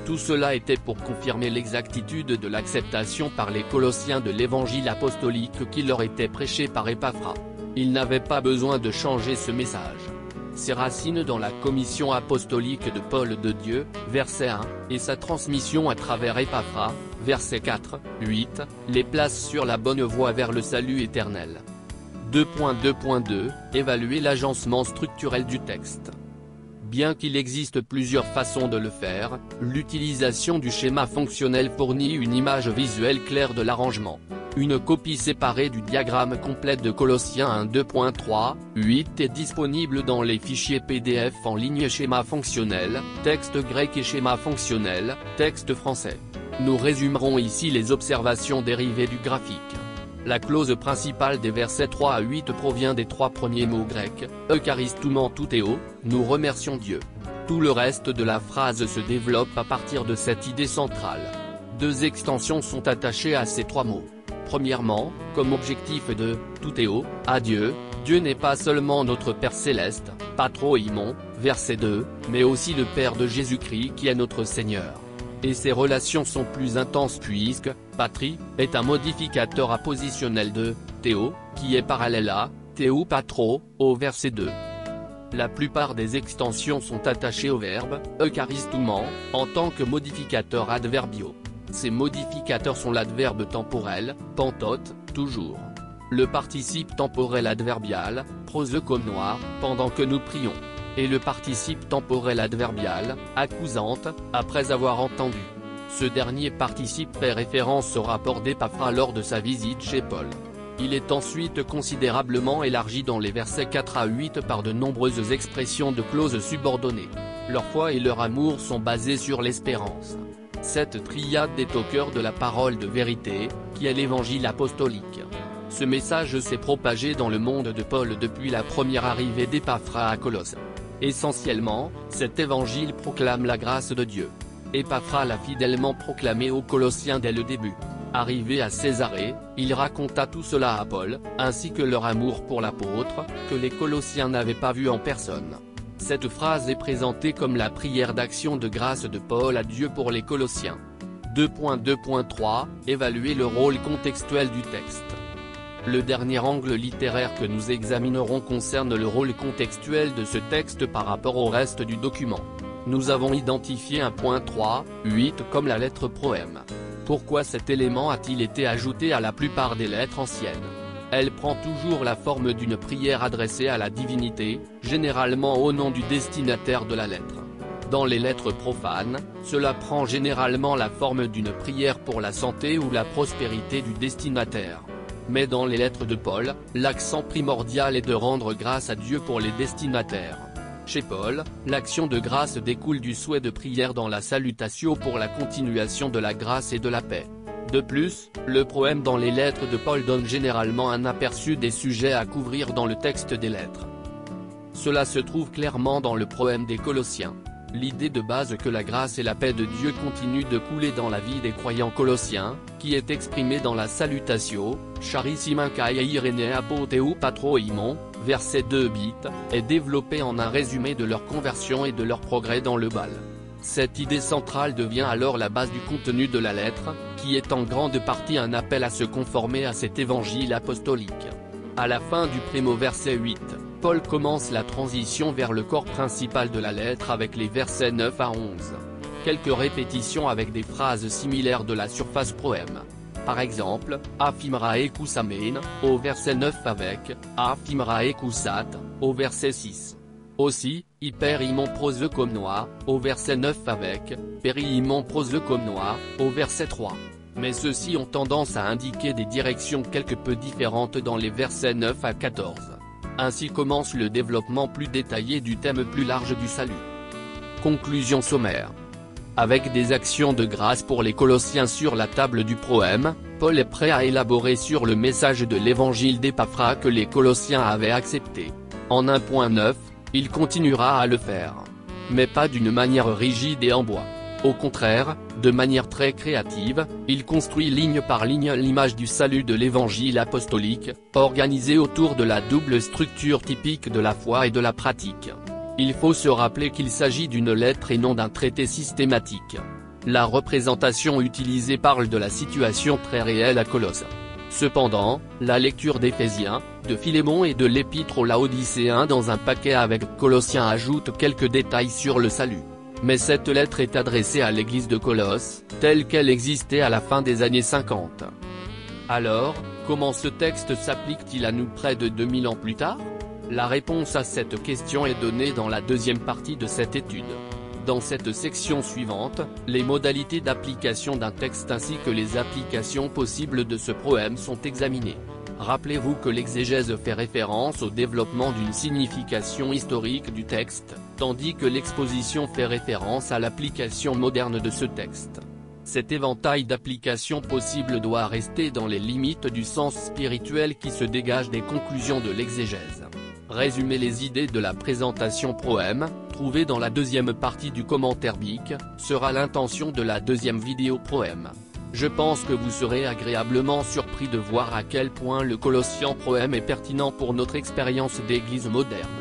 Tout cela était pour confirmer l'exactitude de l'acceptation par les Colossiens de l'évangile apostolique qui leur était prêché par Épaphras. Ils n'avaient pas besoin de changer ce message. Ses racines dans la commission apostolique de Paul de Dieu, verset 1, et sa transmission à travers Épaphras, verset 4, 8, les place sur la bonne voie vers le salut éternel. 2.2.2 Évaluer l'agencement structurel du texte. Bien qu'il existe plusieurs façons de le faire, l'utilisation du schéma fonctionnel fournit une image visuelle claire de l'arrangement. Une copie séparée du diagramme complet de Colossiens 1.2.3.8 est disponible dans les fichiers PDF en ligne schéma fonctionnel, texte grec et schéma fonctionnel, texte français. Nous résumerons ici les observations dérivées du graphique. La clause principale des versets 3 à 8 provient des trois premiers mots grecs, eucharistumon toutéo, nous remercions Dieu. Tout le reste de la phrase se développe à partir de cette idée centrale. Deux extensions sont attachées à ces trois mots. Premièrement, comme objectif de « toutéo » à Dieu, Dieu n'est pas seulement notre Père céleste, patroïmon, verset 2, mais aussi le Père de Jésus-Christ qui est notre Seigneur. Et ces relations sont plus intenses puisque « patrie » est un modificateur appositionnel de « théo » qui est parallèle à « théo patro » au verset 2. La plupart des extensions sont attachées au verbe « eucharistumon » en tant que modificateur adverbiaux. Ces modificateurs sont l'adverbe temporel, pantote, toujours. Le participe temporel adverbial, proseconoir, pendant que nous prions. Et le participe temporel adverbial, accusante, après avoir entendu. Ce dernier participe fait référence au rapport d'Épaphras lors de sa visite chez Paul. Il est ensuite considérablement élargi dans les versets 4 à 8 par de nombreuses expressions de clauses subordonnées. Leur foi et leur amour sont basés sur l'espérance. Cette triade est au cœur de la parole de vérité, qui est l'évangile apostolique. Ce message s'est propagé dans le monde de Paul depuis la première arrivée d'Épaphras à Colosse. Essentiellement, cet évangile proclame la grâce de Dieu. Épaphras l'a fidèlement proclamé aux Colossiens dès le début. Arrivé à Césarée, il raconta tout cela à Paul, ainsi que leur amour pour l'apôtre, que les Colossiens n'avaient pas vu en personne. Cette phrase est présentée comme la prière d'action de grâce de Paul à Dieu pour les Colossiens. 2.2.3 Évaluer le rôle contextuel du texte. Le dernier angle littéraire que nous examinerons concerne le rôle contextuel de ce texte par rapport au reste du document. Nous avons identifié un point 3.8 comme la lettre proème. Pourquoi cet élément a-t-il été ajouté à la plupart des lettres anciennes? Elle prend toujours la forme d'une prière adressée à la divinité, généralement au nom du destinataire de la lettre. Dans les lettres profanes, cela prend généralement la forme d'une prière pour la santé ou la prospérité du destinataire. Mais dans les lettres de Paul, l'accent primordial est de rendre grâce à Dieu pour les destinataires. Chez Paul, l'action de grâce découle du souhait de prière dans la salutatio pour la continuation de la grâce et de la paix. De plus, le proème dans les lettres de Paul donne généralement un aperçu des sujets à couvrir dans le texte des lettres. Cela se trouve clairement dans le proème des Colossiens. L'idée de base que la grâce et la paix de Dieu continuent de couler dans la vie des croyants colossiens, qui est exprimée dans la Salutatio, Charissima Kai Irene Apoteu Patroimon, verset 2 bit, est développée en un résumé de leur conversion et de leur progrès dans le bal. Cette idée centrale devient alors la base du contenu de la lettre, qui est en grande partie un appel à se conformer à cet évangile apostolique. À la fin du primo verset 8, Paul commence la transition vers le corps principal de la lettre avec les versets 9 à 11. Quelques répétitions avec des phrases similaires de la surface proème. Par exemple, Afimrae Kusamen, au verset 9 avec, Afimrae Kusat, au verset 6. Aussi, Hyperimon prosekomnoa, au verset 9 avec, Periimon prosekomnoa, au verset 3. Mais ceux-ci ont tendance à indiquer des directions quelque peu différentes dans les versets 9 à 14. Ainsi commence le développement plus détaillé du thème plus large du salut. Conclusion sommaire. Avec des actions de grâce pour les Colossiens sur la table du proème, Paul est prêt à élaborer sur le message de l'évangile d'Épaphras que les Colossiens avaient accepté. En 1.9, il continuera à le faire. Mais pas d'une manière rigide et en bois. Au contraire, de manière très créative, il construit ligne par ligne l'image du salut de l'évangile apostolique, organisée autour de la double structure typique de la foi et de la pratique. Il faut se rappeler qu'il s'agit d'une lettre et non d'un traité systématique. La représentation utilisée parle de la situation très réelle à Colosse. Cependant, la lecture d'Éphésiens, de Philémon et de l'épître aux Laodicéens dans un paquet avec Colossiens ajoute quelques détails sur le salut. Mais cette lettre est adressée à l'église de Colosse, telle qu'elle existait à la fin des années 50. Alors, comment ce texte s'applique-t-il à nous près de 2000 ans plus tard? La réponse à cette question est donnée dans la deuxième partie de cette étude. Dans cette section suivante, les modalités d'application d'un texte ainsi que les applications possibles de ce proème sont examinées. Rappelez-vous que l'exégèse fait référence au développement d'une signification historique du texte, tandis que l'exposition fait référence à l'application moderne de ce texte. Cet éventail d'applications possibles doit rester dans les limites du sens spirituel qui se dégage des conclusions de l'exégèse. Résumer les idées de la présentation proème, trouvée dans la deuxième partie du commentaire BIC, sera l'intention de la deuxième vidéo proème. Je pense que vous serez agréablement surpris de voir à quel point le Colossiens proème est pertinent pour notre expérience d'église moderne.